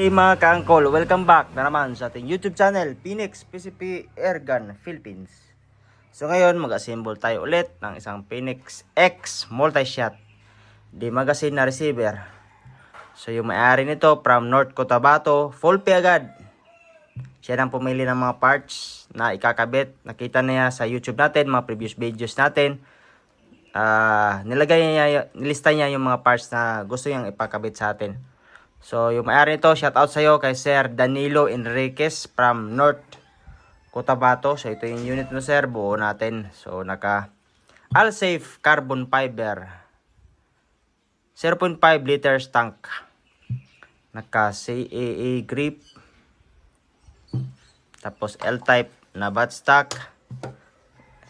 Hey mga ka-angkol, welcome back na naman sa ating YouTube channel, Phoenix PCP Airgun Philippines. So ngayon, mag-assemble tayo ulit ng isang Phoenix X multi-shot di magazine na receiver. So yung may-ari nito from North Cotabato, full pay agad. Siya nang pumili ng mga parts na ikakabit. Nakita niya sa YouTube natin, mga previous videos natin. Nilista niya yung mga parts na gusto niyang ipakabit sa atin. So, yung may-ari nito, shout out sa iyo kay Sir Danilo Enriquez from North Cotabato. So, ito yung unit mo, sir. Buo natin. So, naka All-Safe Carbon Fiber 0.5 liters tank. Naka CAA grip. Tapos, L-type na buttstock.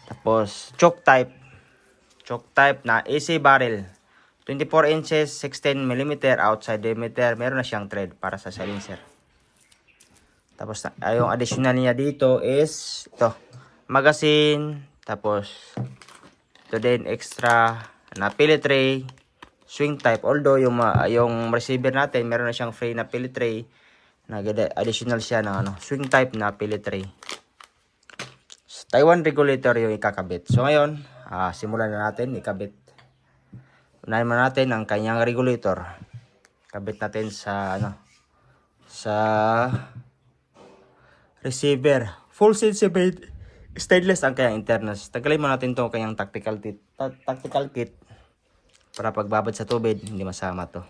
Tapos, choke type. Choke type na AC barrel. 24 inches, 16mm outside diameter. Meron na siyang thread para sa silencer. Tapos, yung additional niya dito is ito. Magazine. Tapos, ito din extra na pellet tray. Swing type. Although, yung receiver natin, meron na siyang free na pellet tray. Additional siya ng swing type na pellet tray. Taiwan regulator yung ikakabit. So, ngayon, simulan na natin ikabit. Unahin muna natin ang kanyang regulator. Kabit natin sa sa receiver. Full sensitive stainless ang kanyang internals. Tagalin muna natin 'tong kanyang tactical kit para pagbabad sa tubig hindi masama 'to.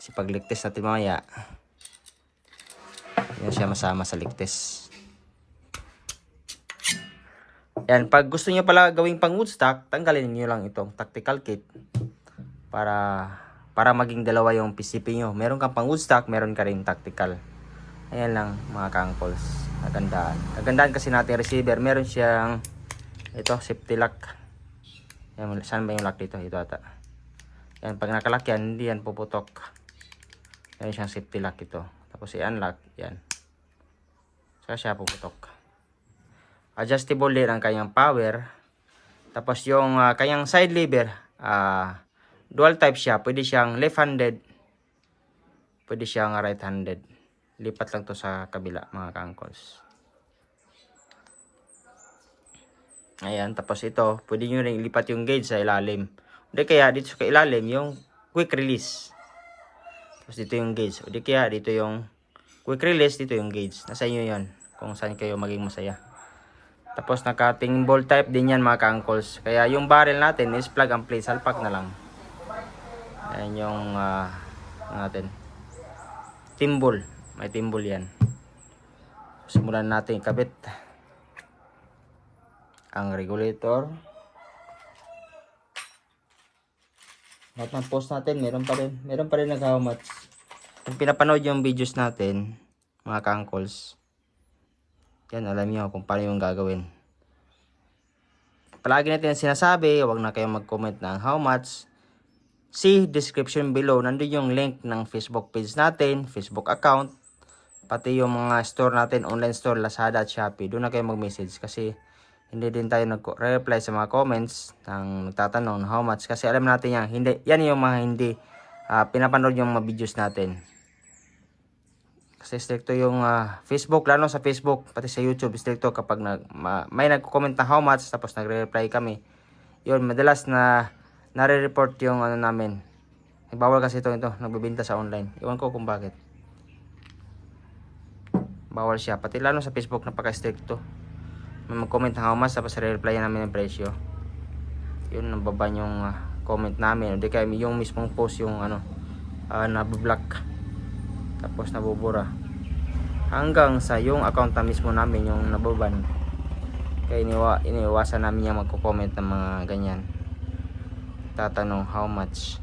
Kasi pagligtas natin mamaya, yan siya masama sa ligtas. Yan, pag gusto niyo pala gawing pang woodstock, tanggalin niyo lang itong tactical kit para maging dalawa yung PCP niyo. Meron kang pang woodstock, meron ka rin tactical. Ayan lang mga ka-angkols. Kagandaan. Kagandaan kasi natin receiver, meron siyang ito, safety lock. Yan, saan ba yung lock dito? Ito ata. Yan, pag nakalock yan, hindi yan puputok. Meron siyang safety lock ito. Tapos i-unlock, yan. Saka siya puputok. Adjustable din ang kanyang power. Tapos yung kanyang side lever, dual type siya. Pwede siyang left-handed. Pwede siyang right-handed. Lipat lang to sa kabila mga ka-angkols. Ayan, tapos ito, pwede nyo rin ilipat yung gauge sa ilalim. Hindi kaya dito sa ilalim yung quick release. Tapos dito yung gauge. Hindi kaya dito yung quick release, dito yung gauge. Nasa inyo yan kung saan kayo maging masaya. Tapos naka-ting ball type din yan mga ka-angkols. Kaya yung barrel natin is plug and play. Salpak na lang. Ayan yung natin. Timbol. May timbol yan. Simulan natin ikabit ang regulator. Lahat ng post natin meron pa rin nag-how-much. Kung pinapanood yung videos natin mga ka-angkols, yan, alam niyo kung paano yung gagawin. Palagi natin sinasabi, huwag na kayong mag-comment ng how much. See description below. Nandun yung link ng Facebook page natin, Facebook account, pati yung mga store natin, online store, Lazada at Shopee. Doon na kayo mag-message kasi hindi din tayo nag-reply sa mga comments ng nagtatanong how much. Kasi alam natin yan yung mga hindi pinapanood yung mga videos natin. Kasi stricto yung Facebook, lalo sa Facebook, pati sa YouTube, stricto kapag may nagko-comment na how much, tapos nagre-reply kami. Yun, madalas na nare-report yung namin. Bawal kasi ito, nagbebenta sa online. Iwan ko kung bakit. Bawal siya, pati lalo sa Facebook, napaka-stricto. May mag-comment na how much, tapos re-reply namin yung presyo. Yun, nababan yung comment namin. Hindi kaya yung mismong post yung nabablock. Tapos nabubura hanggang sa yung account na mismo namin yung nababan. Kaya iniiwasan namin yung magko-comment ng mga ganyan, tatanong how much.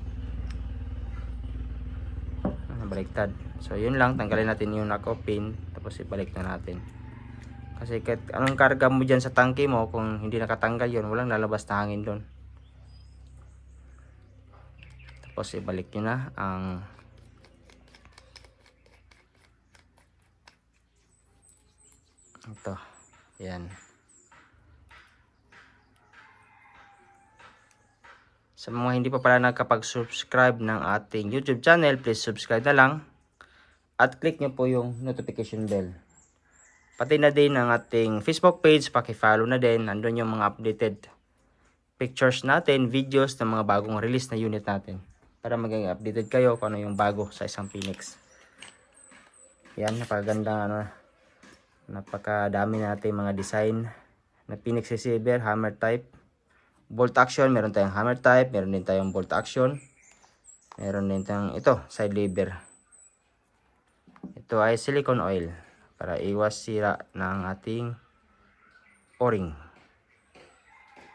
Baliktad. So yun lang, tanggalin natin yung knock-off pin, tapos ibalik na natin. Kasi kahit anong karga mo dyan sa tangke mo, kung hindi nakatanggal yun, walang lalabas na hangin doon. Tapos ibalik nyo na ang ito, yan. Sa mga hindi pa pala nakapag-subscribe ng ating YouTube channel, please subscribe na lang. At click nyo po yung notification bell. Pati na din ang ating Facebook page, paki-follow na din. Nandun yung mga updated pictures natin, videos ng mga bagong release na unit natin. Para maging updated kayo kung ano yung bago sa isang Phoenix. Yan, napakaganda, napakadami natin mga design na Phoenix receiver, hammer type. Bolt action, meron tayong hammer type, meron din tayong bolt action. Meron din tayong ito, side lever. Ito ay silicone oil para iwas sira ng ating o-ring.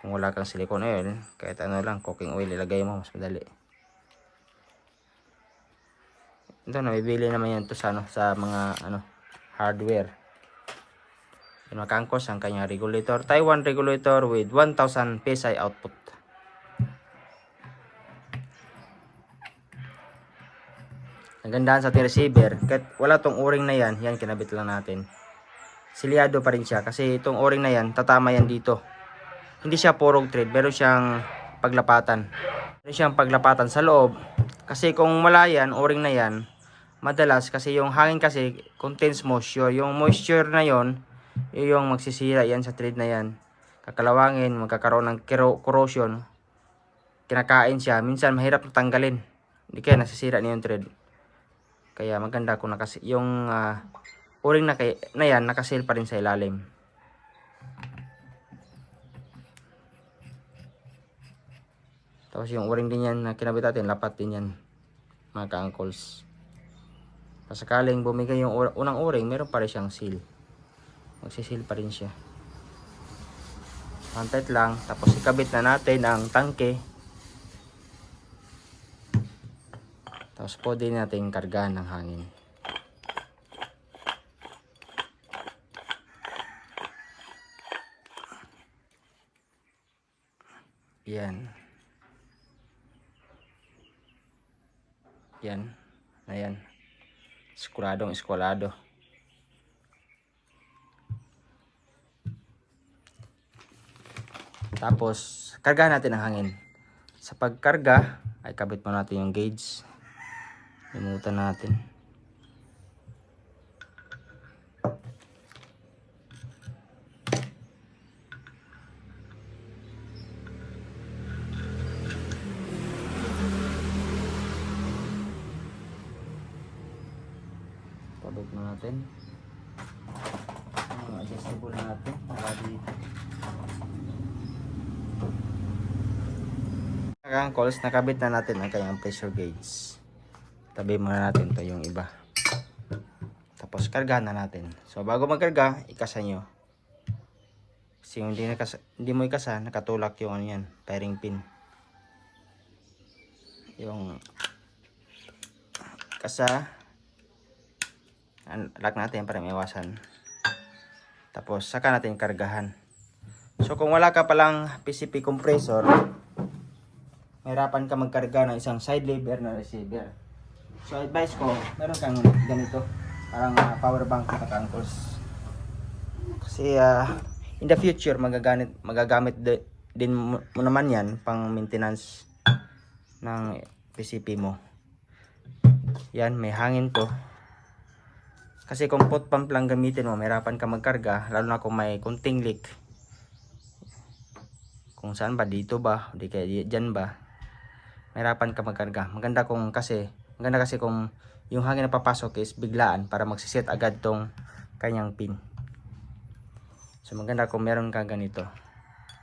Kung wala kang silicone oil, kahit ano lang, cooking oil ilagay mo, mas madali. Ito, nabibili naman yan to sa, sa mga hardware. Pinakangkos ang kanyang regulator. Taiwan regulator with 1000 PSI output. Ang gandaan sa ating receiver, kahit wala tong o-ring na yan, yan kinabit lang natin. Silyado pa rin siya kasi itong o-ring na yan, tatama yan dito. Hindi siya porog thread, meron siyang paglapatan. Meron siyang paglapatan sa loob. Kasi kung wala yan, o-ring na yan, madalas kasi yung hangin kasi contains moisture. Yung moisture na yon, yung magsisira yan sa thread na yan. Kakalawangin, magkakaroon ng corrosion. Kinakain siya. Minsan mahirap tanggalin. Hindi kaya nasisira niya yung thread. Kaya maganda kung yung o-ring na yan, nakasil pa rin sa ilalim. Tapos yung o-ring din yan na kinabit natin, lapat din yan. Mga ka-uncles. Sakaling bumigay yung unang o-ring, meron pa rin siyang seal. Magsisil pa rin siya. Antet lang. Tapos ikabit na natin ang tangke. Tapos pwede natin kargahan ng hangin. Yan. Yan. Ayan. Eskwalado. Tapos, kargahan natin ang hangin. Sa pagkarga, ay kabit mo natin yung gauge. Limutan natin. Kabit mo natin. Adjustable natin. Para dito. Calls, nakabit na natin ang kanyang pressure gauge. Tabi muna natin to yung iba. Tapos kargahan na natin. So bago magkarga, ikasa nyo. Kasi yung hindi mo ikasa, nakatulak yung ano yan, firing pin. Yung kasa, lock natin para maiwasan. Tapos saka natin kargahan. So kung wala ka palang PCP compressor, mahirapan ka magkarga ng isang side lever na receiver. So advice ko, meron kang ganito, parang power bank na ka-uncles. Kasi in the future magagamit din mo naman yan pang maintenance ng PCP mo. Yan, may hangin to. Kasi kung pot pump lang gamitin mo, mahirapan ka magkarga, lalo na kung may kunting leak. Kung saan ba, dito ba, di kaya dyan ba, mahirapan ka magkarga. Maganda kasi kung yung hangin na papasok is biglaan para magsiset agad tong kanyang pin. So maganda kung meron kang ganito.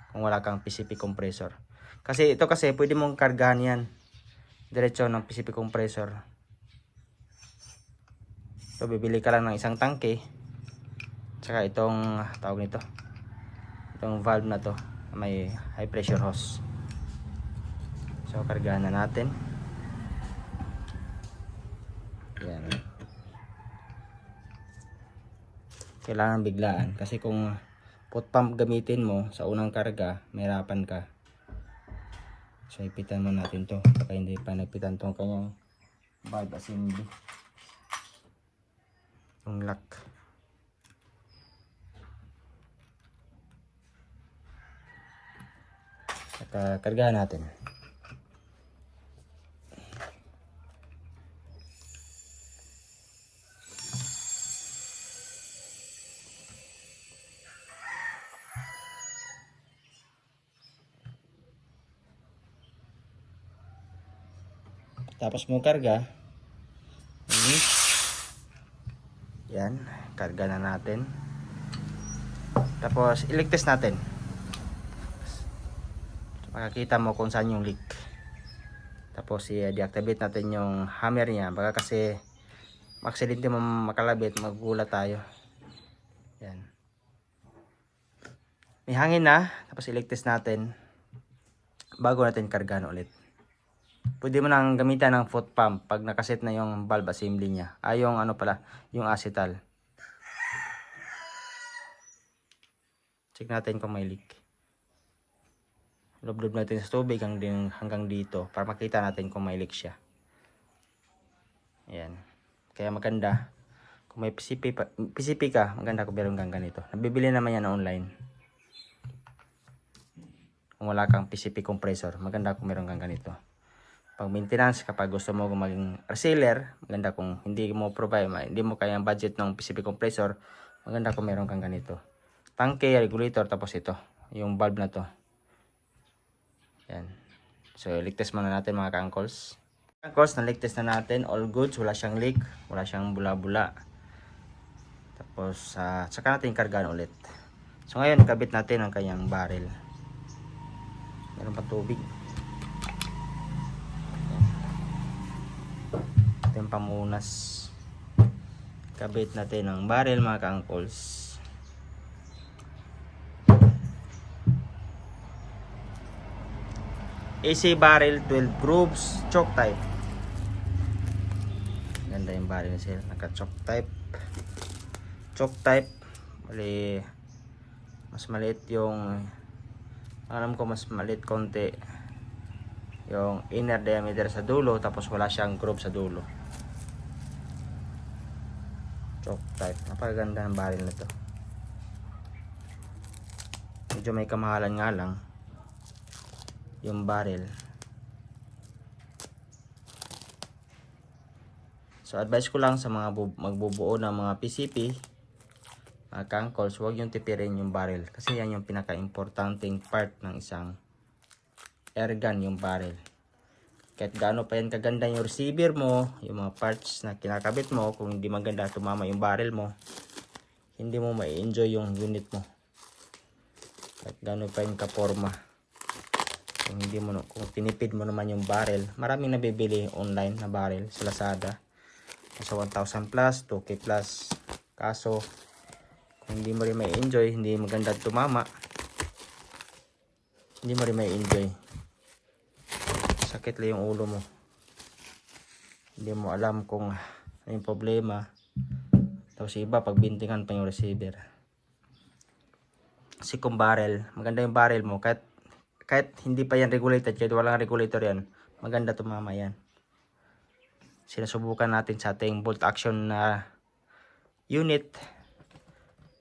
Kung wala kang PCP compressor. Kasi ito pwede mong kargahan yan. Diretso ng PCP compressor. So bibili ka lang ng isang tangke. Tsaka itong tawag nito. Itong valve na to. May high pressure hose. So kargahan na natin. Yan. Kailangan biglaan kasi kung pot pump gamitin mo sa unang karga, mahirapan ka. So ipitan mo natin to. Baka hindi pa nagpitan tong kanyang valve assembly. Yung lock. At kargahan natin. Tapos mo karga. Yan, karga na natin. Tapos i-leak test natin. Makakita mo kung saan yung leak. Tapos i-deactivate natin yung hammer niya. Baka kasi maksidente mo makalabit, magugulat tayo. Yan. May hangin na. Tapos i-leak test natin bago natin kargahan ulit. Pwede mo nang gamitan ng foot pump pag nakaset na yung valve assembly niya. Yung ano pala, yung acetal. Check natin kung may leak. Lublob natin sa tubig hanggang dito para makita natin kung may leak siya. Ayan. Kaya maganda. Kung may PCP ka, maganda kung meron kang ganito. Nabibili naman yan online. Kung wala kang PCP compressor, maganda kung meron kang ganito. Pag maintenance, kapag gusto mo maging reseller, maganda kung hindi mo provide, hindi mo kaya ang budget ng PCP compressor, maganda kung meron kang ganito. Tangke, regulator, tapos ito, yung valve na to. Yan. So, leak test muna natin mga ka-uncles. Ka-uncles, na-leak test na natin. All goods, wala siyang leak, wala siyang bula-bula. Tapos, saka natin kargaan ulit. So, ngayon, kabit natin ang kanyang barrel. Meron pa tubig. Ito yung pamunas. Kabit natin ang barrel mga ka-uncles. AC barrel 12 grooves, choke type. Ganda yung barrel sir, naka choke type. Choke type, bali mas maliit yung, alam ko mas maliit konti yung inner diameter sa dulo, tapos wala siyang groove sa dulo. Choke type, napakaganda ng barrel na to. Medyo may kamahalan nga lang yung barrel. So advice ko lang sa mga magbubuo ng mga PCP, mga ka-uncles, huwag yung tipirin yung barrel kasi yan yung pinaka-importanting part ng isang airgun, yung barrel. Kahit gaano pa yan kaganda yung receiver mo, yung mga parts na kinakabit mo, kung hindi maganda tumama yung barrel mo, hindi mo ma-enjoy yung unit mo. Kahit gaano pa yung kaporma, kung tinipid mo naman yung barrel, maraming nabibili online na barrel sa Lazada. Sa 1,000 plus, 2K plus. Kaso, kung hindi mo rin may enjoy, hindi maganda tumama, hindi mo rin may enjoy. Sakit lang yung ulo mo. Hindi mo alam kung ano yung problema. Tapos iba, pagbintingan pa yung receiver. Kasi kung barrel, maganda yung barrel mo, kahit hindi pa yan regulated, kahit walang regulator yan, maganda tumama yan. Sinasubukan natin sa ating bolt action na unit,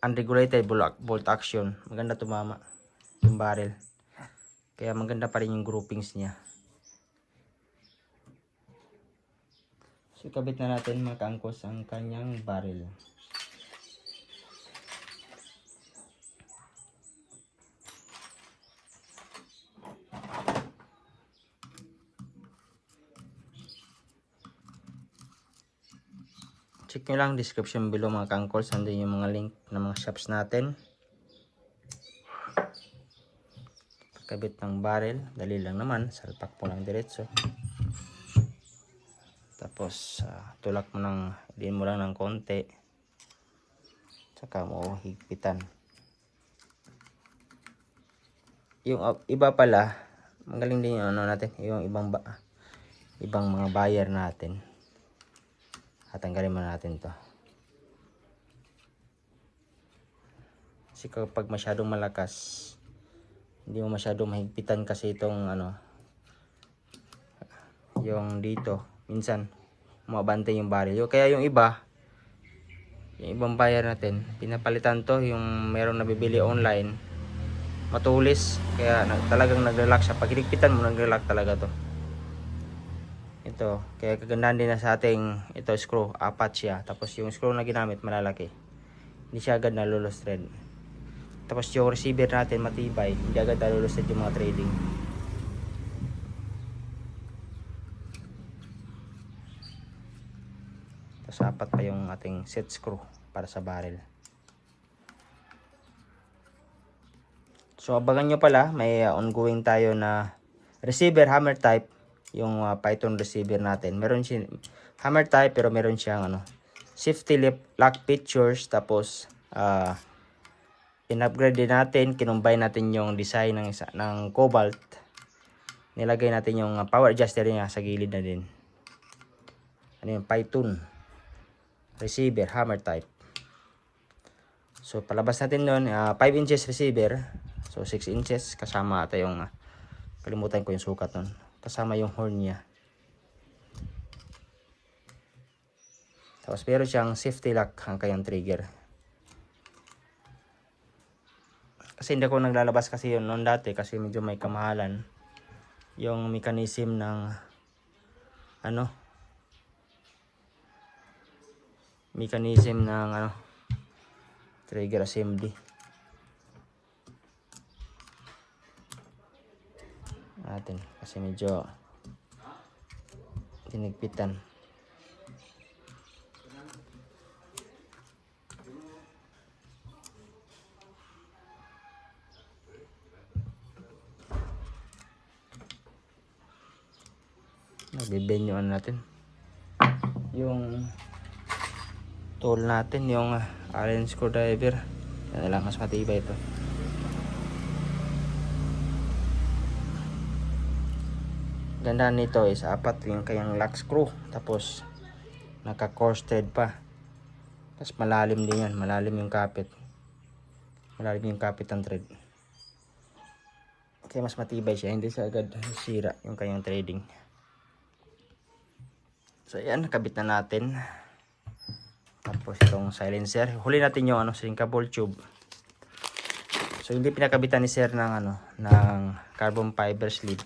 unregulated bolt action, maganda tumama yung barrel. Kaya maganda pa rin yung groupings niya. So kabit na natin mga ka-uncles ang kanyang barrel. Check nyo lang description below mga ka-uncles, andun yung mga link ng mga shops natin. Kabit ng barrel, dali lang naman, salpak mo lang diretso. Tapos tulak mo ng, diin mo lang ng konti, saka mo higpitan. Yung iba pala, magaling din yung ano natin, yung ibang mga buyer natin. Tatanggalin mo natin to. Kasi kapag masyadong malakas, hindi mo masyadong mahigpitan kasi itong ano, yung dito, minsan umabante yung barrel. Kaya yung ibang buyer natin, pinapalitan to, yung merong nabibili online, matulis, kaya talagang nag-relax siya. Pag hinigpitan mo, nag-relax talaga to. Ito, kaya kagandahan din na sa ating ito screw, apat siya. Tapos yung screw na ginamit malalaki, hindi siya agad nalulos thread. Tapos yung receiver natin matibay, hindi agad nalulos thread yung mga threading. Tapos apat pa yung ating set screw para sa barrel. So abangan nyo pala, may ongoing tayo na receiver hammer type, yung Python receiver natin. Meron siya hammer type pero meron siyang safety lock features. Tapos in-upgrade din natin, kinumbine natin yung design ng Cobalt. Nilagay natin yung power adjuster niya sa gilid na din. Ano yung Python receiver hammer type. So palabas natin doon 5 inches receiver. So 6 inches kasama ata yung kalimutan ko yung sukat nun. Kasama yung horn niya. Tapos meron siyang safety lock ang kanyang trigger. Kasi hindi ako naglalabas kasi yun noon dati kasi medyo may kamahalan. Yung mechanism ng trigger assembly. Natin kasi medyo tinigpitan. Nabibenyoan natin yung tool natin, yung Allen screwdriver. Yan na lang, mas matibay ito. Ganda nito is apat yung kayang lock screw, tapos naka coarse thread pa, tapos malalim din yan, malalim yung kapit ng thread, kaya mas matibay siya, hindi siya agad sira yung kayang threading. So yan, nakabit na natin. Tapos itong silencer, huli natin yung shrinkable tube. So hindi pinakabitan ni sir ng ng carbon fiber sleeve.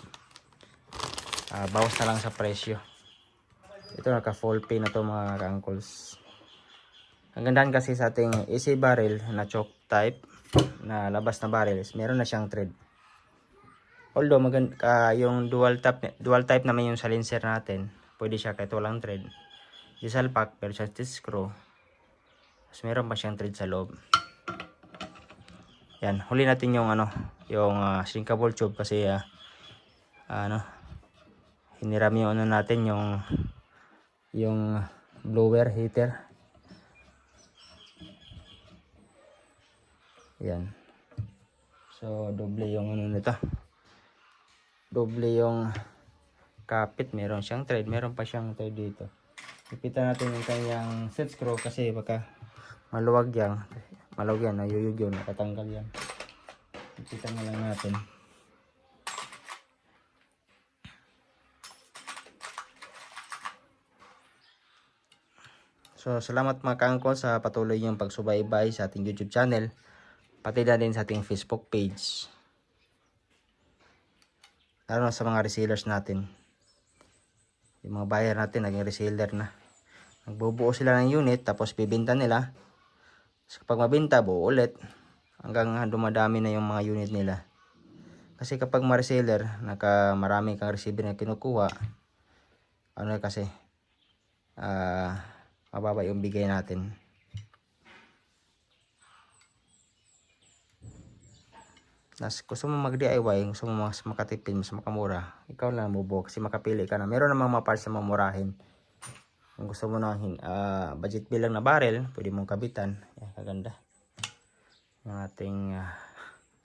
Bawas na lang sa presyo. Ito naka full pin na to mga ka-uncles. Ang gandaan kasi sa ating AC barrel na choke type na labas na barrel is meron na siyang thread. Although yung dual type naman yung silencer natin, pwede siya kahit walang thread. Diesel pack pero siya screw. Tapos meron pa siyang thread sa loob. Yan, huli natin yung yung shrinkable tube kasi hiniram yung natin yung blower heater. Yan. So doble yung nito. Doble yung kapit, meron siyang thread, meron pa siyang thread dito. Ipitan natin yung kanyang set screw kasi baka maluwag yan, nayuyug yun, nakatanggal yan. Ipitan na lang natin. So salamat mga ka-angkol sa patuloy niyong pagsubaybay sa ating YouTube channel, pati na din sa ating Facebook page. Lalo na sa mga resellers natin. Yung mga buyer natin naging reseller na. Nagbubuo sila ng unit tapos bibenta nila. So, kapag mabenta, buo ulit hanggang dumadami na yung mga unit nila. Kasi kapag mga reseller, marami kang receiver na kinukuha, kasi mababa yung bigay natin. Gusto mo mag-DIY, gusto mo mas makatipid, mas makamura, ikaw lang bubuo kasi makapili ka na. Meron namang mga parts na mamurahin. Kung gusto mo na budget bilang na barrel, pwede mong kabitan. Yan, kaganda yung ating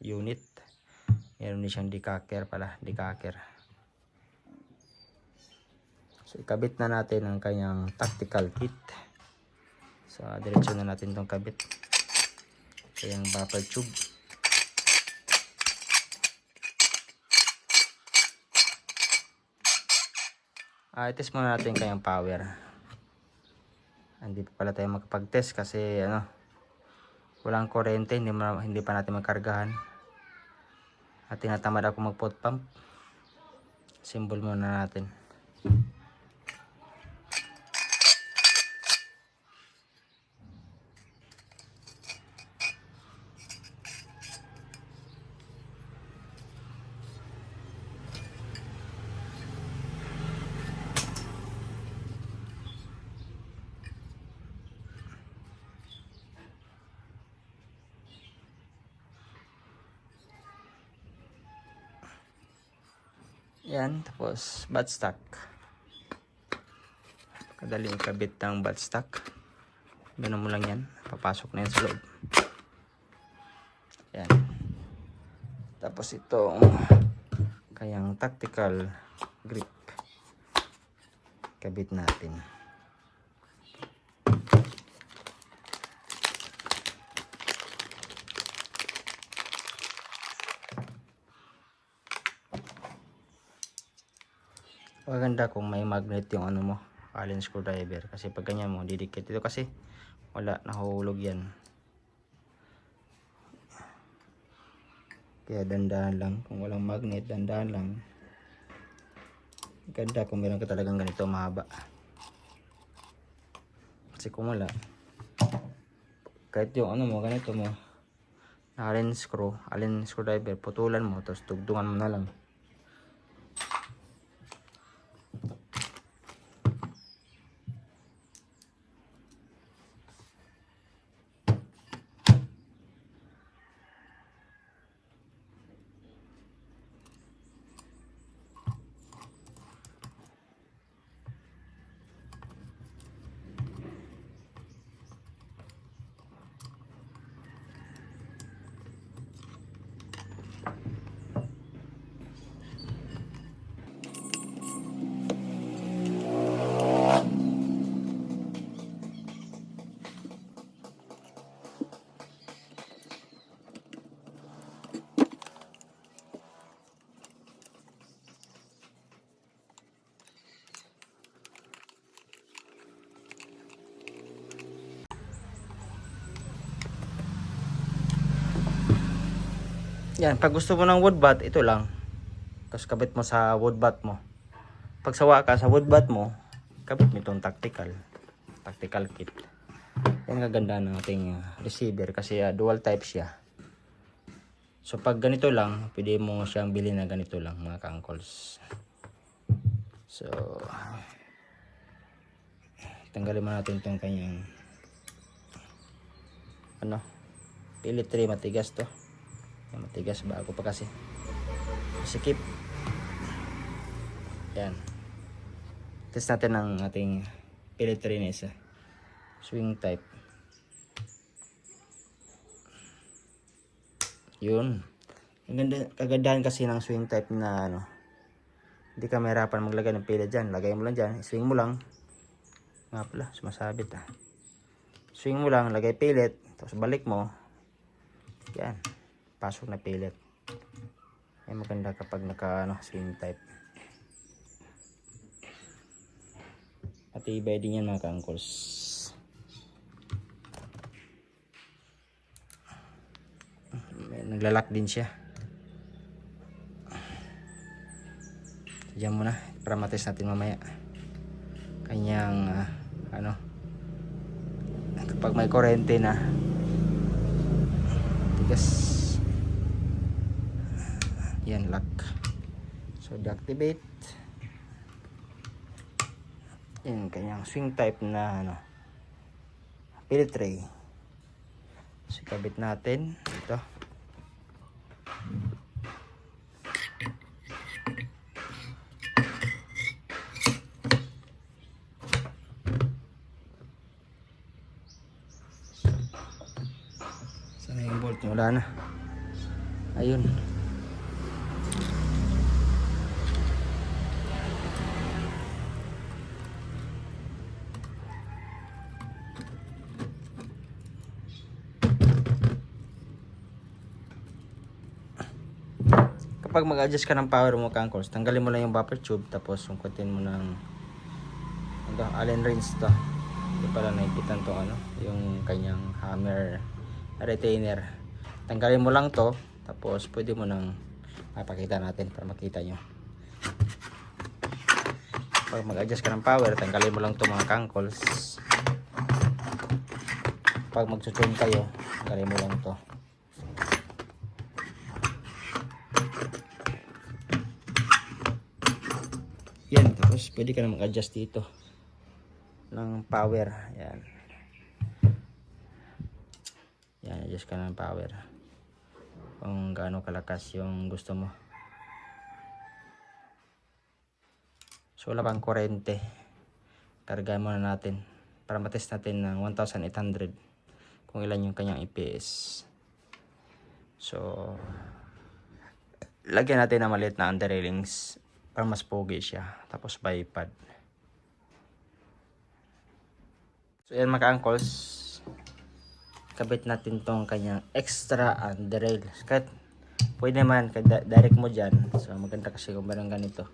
unit. Meron din siyang decacker pala, decacker. So ikabit na natin ang kanyang tactical kit. So diretso na natin itong kabit. Kayang buffer tube. I-test muna natin kayang power. Hindi pa pala tayo makapag-test kasi walang kuryente, hindi pa natin magkargahan. At tinatamad ako mag-pot pump. Symbol muna natin. Yan, tapos buttstock. Kadaling kabit ng buttstock. Ganun mo lang yan. Papasok na yan sa loob. Yan. Tapos itong kayang tactical grip. Kabit natin. Maganda kung may magnet yung ano mo, allen screwdriver, kasi pag ganyan mo didikit ito, kasi wala, nahulog yan. Kaya dandahan lang, kung walang magnet dandahan lang. Ganda kung meron ka talagang ganito mahaba, kasi kung wala, kahit yung ano mo ganito mo allen screwdriver, putulan mo tapos tugtungan mo na lang. Yan, pag gusto mo ng wood bat, ito lang. Tapos kabit mo sa wood bat mo. Pag sawa ka sa wood bat mo, kabit mo itong tactical kit. Yan kaganda ng ating receiver, kasi dual type siya. So pag ganito lang, pwede mo siyang bilhin na ganito lang, mga ka-uncles. So tanggalin mo natin itong kanyang ano, pilit tray, matigas to. Matigas, bago pa kasi. Sikip. Yan. Test natin ang ating pilit tray na isa. Swing type. Yun. Kagandahan kasi ng swing type na ano, hindi ka mahirapan maglagay ng pilit dyan. Lagay mo lang dyan. Swing mo lang. Nga pala, sumasabit Swing mo lang, lagay pilit. Tapos balik mo. Yan. Pasok na pilit. Ay maganda kapag naka swing type. At ibay din yan, mga ka-uncles. Naglalak din siya. Diyan muna para matest natin mamaya. Kanyang ano, kapag may kurente na, tigas. Yan, lock. So deactivate. Yan kanyang swing type na ano, pilit tray. So kabit natin ito. Sana yung bolt, wala na. Ayun. Kapag mag-adjust ka ng power mo, ka-uncles, tanggalin mo lang yung buffer tube, tapos sungkutin mo ng allen wrench to. Hindi pala nakikitan to ano, yung kanyang hammer retainer. Tanggalin mo lang to, tapos pwede mo nang mapakita natin para makita nyo. Pag mag-adjust ka ng power, tanggalin mo lang to, mga ka-uncles. Pag mag-tune kayo, tanggalin mo lang to. Yan, tapos pwede ka na mag-adjust dito ng power. Yan. Yan, adjust ka na ng power kung gaano kalakas yung gusto mo. So wala pang kurente. Karga muna natin para matest natin ng 1,800 kung ilan yung kanyang EPS. So lagyan natin ng maliit na under railings para mas pogi siya. Tapos bipod. So yan mga ka-uncles, kabit natin tong kanyang extra under rail. Kahit pwede naman direct mo dyan. So maganda kasi kung meron ganito.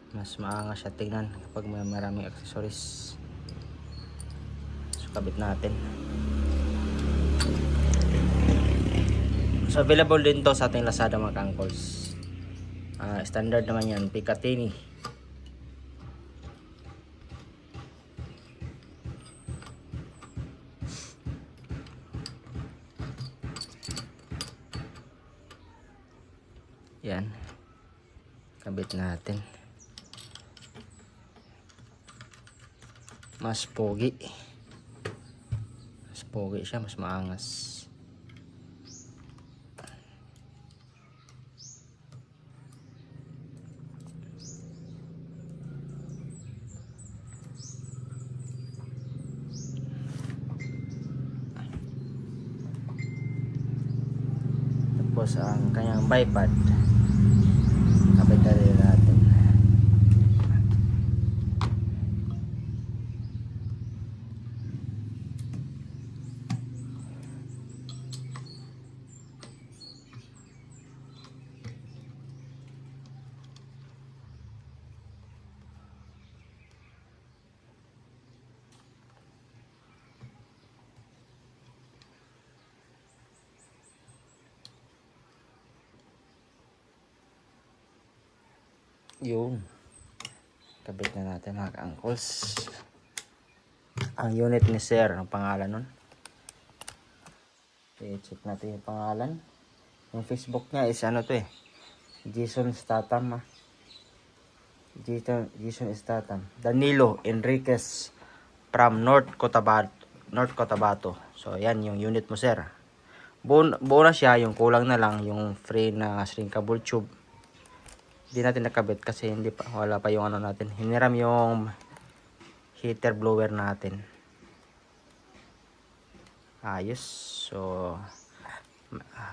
Mas maangas siya tingnan kapag may maraming accessories. So kabit natin. So available din to sa ating Lazada mga ka-uncles. Standard naman yan, Picatinny. Yan. Kabit natin. Mas pogi. Mas pogi siya, mas maangas. Tapos ang kanyang bipod kabit na rin natin. Yung kabit na natin mga ka-uncles. Ang unit ni sir, ang pangalan nun. Okay, check natin yung pangalan. Yung Facebook niya is ano to eh, Jason Statham. Jason Statham. Danilo Enriquez from North Cotabato. So yan yung unit mo sir. Buo na siya, yung kulang na lang yung free na shrinkable tube. Hindi natin nakabit kasi wala pa yung ano natin. Hiniram yung heater blower natin. Ayos. So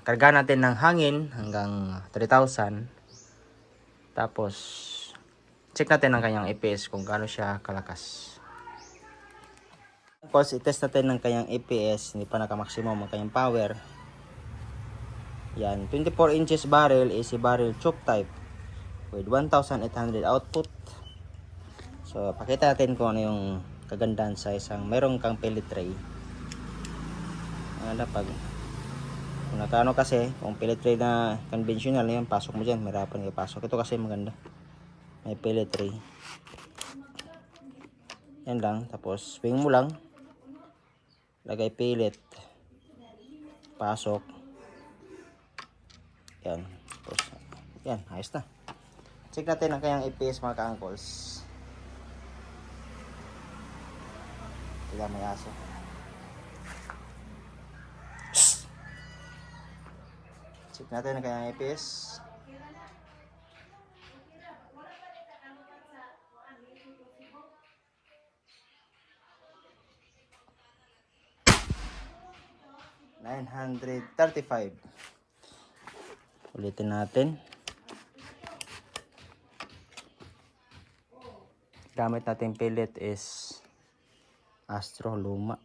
karga natin ng hangin hanggang 3,000. Tapos check natin ang kanyang EPS kung gaano siya kalakas. Tapos i-test natin ng kanyang EPS, hindi pa naka-maximum ang kanyang power. Yan, 24 inches barrel, AC barrel choke type with 1,800 output. So pakita natin kung ano yung kagandahan sa isang merong kang pellet tray. Pag kung nakano kasi, kung pellet tray na conventional yan, pasok mo dyan, mahirapan kayo pasok. Ito kasi maganda, may pellet tray. Yan lang, tapos swing mo lang, lagay pellet, pasok. Yan, tapos yan, ayos na. Check natin ang kanyang EPS mga ka-uncles. Tignan may aso. Check natin ang kanyang EPS. $935. Ulitin natin. Gamit natin pellet is Astro luma.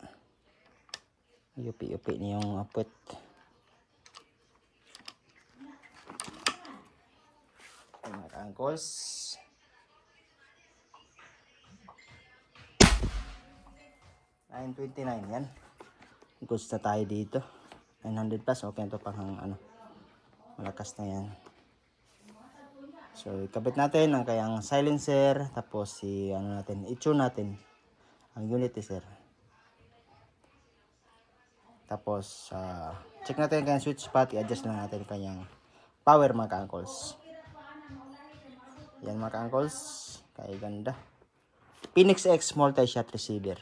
Yupi-yupi niya yung apit. Mga angkos. $929 yan. Goods na tayo dito. 900 plus. Okay na ito pang ano. Malakas na yan. So, ikabit natin ang kayang silencer. Tapos, ano natin, i-tune natin ang unit sir. Tapos, check natin ang kanyang switch spot. I-adjust na natin kanyang power mga ka-uncles. Yan mga ka-uncles. Kaya ganda. Phoenix X multi-shot receiver.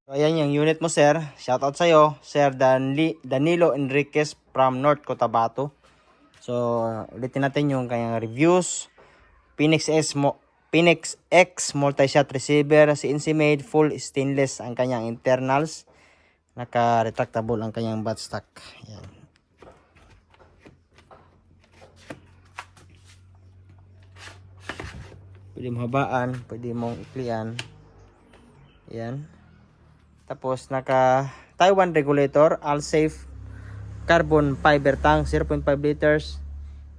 So, ayan yung unit mo sir. Shoutout sa'yo. Sir Danilo Enriquez from North Cotabato. So, ulitin natin yung kanyang reviews. Phoenix Phoenix X multi-shot receiver, CNC made, full stainless ang kanyang internals. Naka-retractable ang kanyang buttstock. Yan. Pwede mo habaan, pwede mong iklian. Yan. Tapos naka Taiwan regulator, all safe, carbon fiber tank 0.5 liters,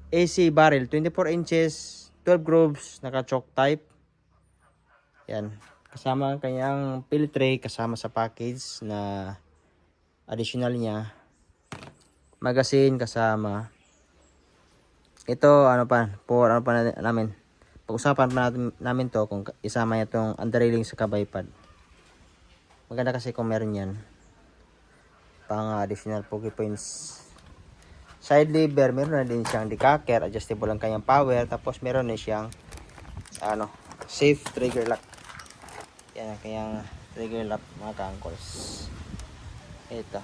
AC barrel 24 inches, 12 grooves, naka choke type. Yan. Kasama ang kanyang fill tray, kasama sa package na additional niya. Magazine kasama. Ito ano pa, namin. Pag-usapan pa namin to kung isama niya tong underrailing sa kabaypad. Maganda kasi kung meron yan. Pang additional pogi points. Side lever, meron na din siyang decacker, adjustable ang kanyang power, tapos meron din siyang ano, safe trigger lock. Yan ang kanyang trigger lock mga ka-angkles. Ito.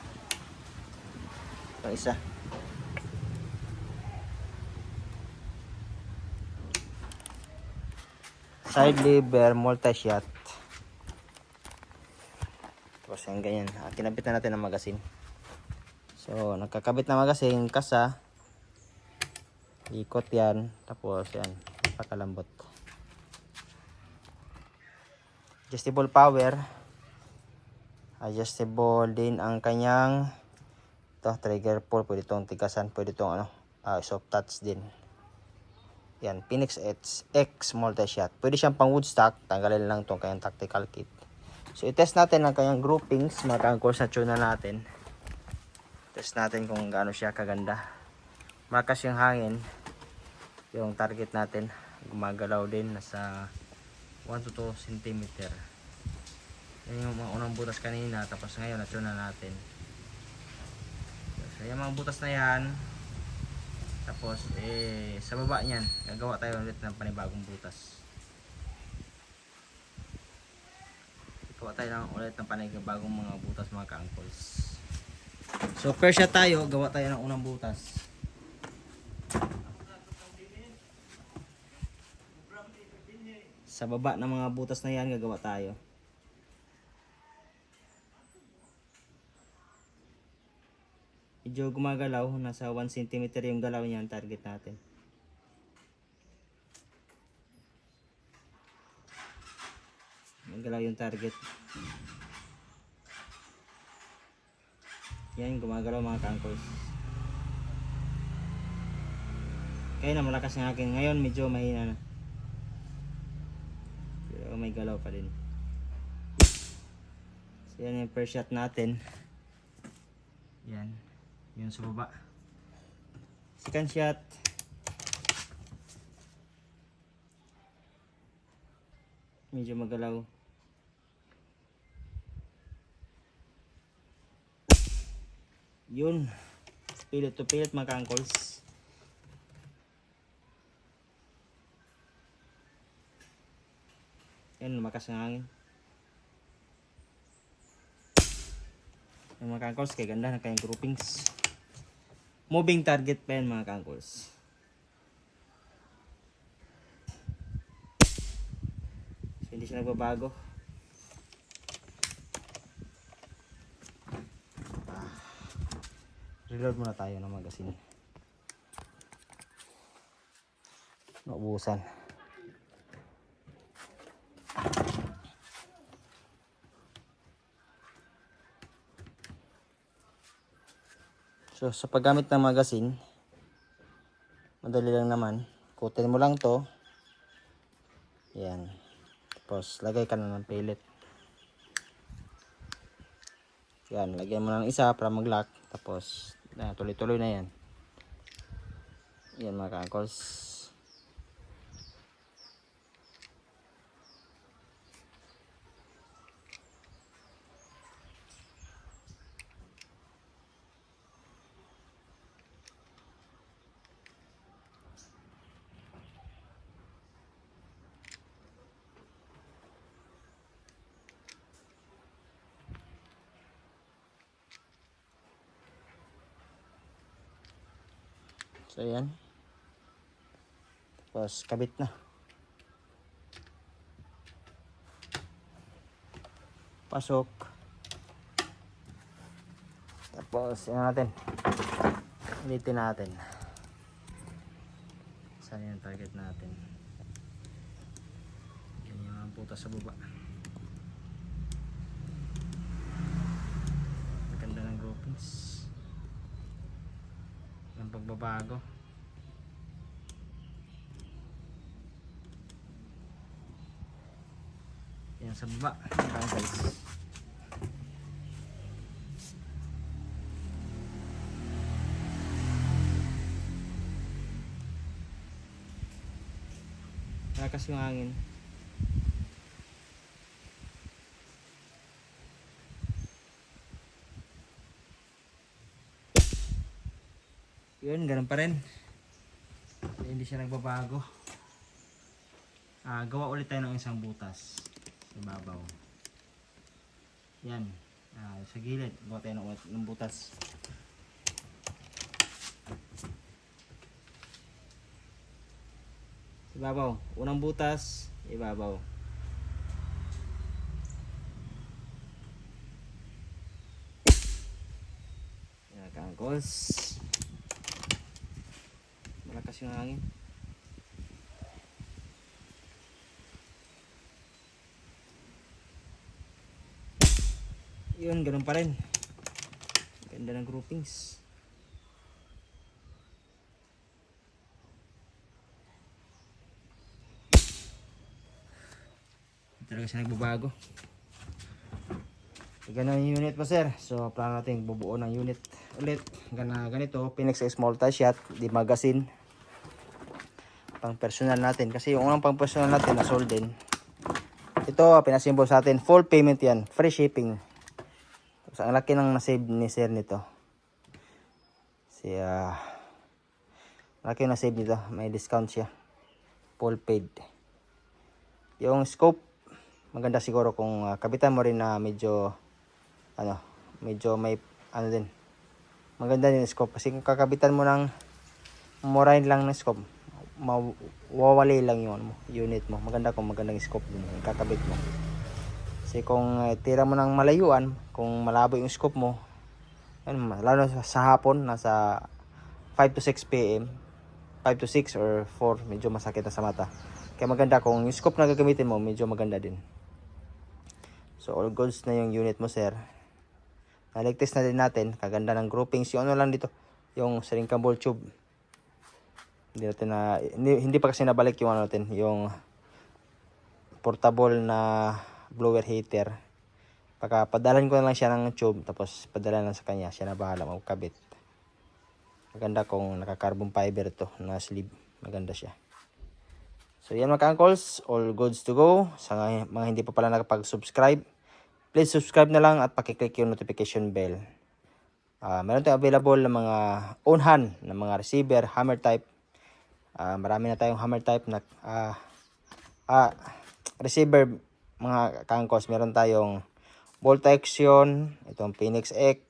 Yung isa. Side lever, multi-shot. Tapos yung ganyan. Kinabit na natin ang magasin. So, nagkakabit na magasin, kasa. Ikot yan. Tapos yan, pakalambot. Adjustable power. Adjustable din ang kanyang trigger pull. Pwede itong tigasan. Pwede itong soft touch din. Yan, Phoenix X multi-shot. Pwede siyang pang woodstock. Tanggalin lang itong kanyang tactical kit. So, i-test natin ang kanyang groupings. Mga ka-angkles na tuna natin. Test natin kung gaano siya kaganda. Malakas yung hangin. Yung target natin. Gumagalaw din. Nasa 1 to 2 cm. Yan yung mga unang butas kanina. Tapos ngayon, na-tuna natin. So, yung mga butas na yan. Tapos, sa baba niyan, gagawa tayo ulit ng panibagong butas. Gagawa tayo ulit ng panibagong mga butas mga ka-angkles. So, first shot tayo, gawa tayo ng unang butas. Sa baba ng mga butas na yan, gagawa tayo. Medyo gumagalaw, nasa 1 cm yung galaw niyan, target natin. Galaw yung target. Yan, gumagalaw mga ka-angkles. Kaya na malakas ng akin. Ngayon medyo mahina na. Pero may galaw pa din. So yan yung first shot natin. Yan. Yun sa baba. Second shot. Medyo magalaw. Yun. Pilit to pilit mga ka-angkles. Yan, lumakas ng hangin. Yung mga ka-angkles, kaya ganda na kayong groupings. Moving target pa yan mga ka-angkles. So, hindi siya nagbabago. Reload muna tayo ng magasin. Naubusan. So, sa paggamit ng magasin, madali lang naman. Kutin mo lang to. Yan. Tapos, lagay ka na ng pellet. Yan, lagyan mo ng isa para mag-lock. Tapos, tuloy-tuloy na yan. Yan mga ka-angkles. So, yan. Tapos, kabit na. Pasok. Tapos, yan natin. Ulitin natin. Saan yung target natin? Ganyan ang puta sa baba. Maganda ng groupings. Ang pagbabago. Yan sa baba. Yan guys. Lakas yung hangin. Yun, ganun pa rin. Hindi siya nagbabago. Gawa ulit tayo ng isang butas sa babaw. Yan. Sa gilid, gawa tayo ng butas. Ibabaw. Unang butas, ibabaw. Yan, kangkos. Malakas yung hangin. Yun, ganun pa rin. Ganda ng groupings. Talaga siya nagbabago. Ganun yung unit po sir. So plano natin bubuo ng unit ulit. Ganito, Phoenix X multi-shot, di magazine. Pang personal natin. Kasi yung unang pang personal natin na sold din. Ito, pinasimbol sa atin. Full payment yan. Free shipping. So, ang laki ng nasave ni sir nito. Laki na save nito. May discount siya. Full paid. Yung scope, maganda siguro kung kabitan mo rin na medyo may din. Maganda din yung scope kasi kung kakabitan mo ng murahin lang ng scope, mawawali lang yung unit mo. Maganda kung magandang scope din yung kakabit mo. Kasi kung tira mo ng malayuan, kung malabo yung scope mo, lalo sa hapon, nasa 5 to 6 p.m., 5 to 6 or 4, medyo masakit na sa mata. Kaya maganda kung yung scope na gagamitin mo, medyo maganda din. So all goods na yung unit mo sir. Naligtest na din natin. Kaganda ng groupings. Yung ano lang dito, yung siringkang ball tube. Hindi pa kasi nabalik yung ano natin, yung portable na blower heater. Padalan ko na lang siya ng tube, tapos padala lang sa kanya. Siya na bahala magkabit. Maganda kung naka-carbon fiber to na sleeve. Maganda siya. So yan mga ka-uncles, all goods to go. Sa mga hindi pa pala nakapag-subscribe, please subscribe na lang at pakiclick yung notification bell. Meron tayong available na mga own hand na mga receiver, hammer type. Marami na tayong hammer type na receiver mga ka-uncles. Meron tayong Volta Action, itong Phoenix X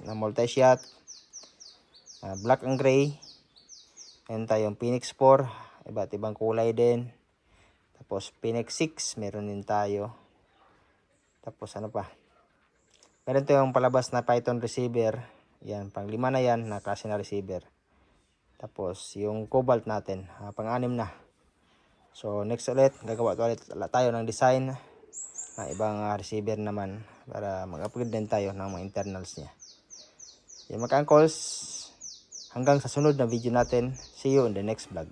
na multi-shot, black and gray. Meron tayong Phoenix 4, iba't ibang kulay din. Tapos Phoenix 6, meron din tayo. Tapos ano pa? Meron tayong palabas na Python receiver. Yan, pang 5 na yan, na klase na receiver. Tapos yung Cobalt natin, pang 6 na. So next ulit, gagawa tayo ng design na ibang receiver naman para mag-upgrade din tayo ng mga internals niya. Yan mga ka-uncles, hanggang sa sunod na video natin. See you in the next vlog.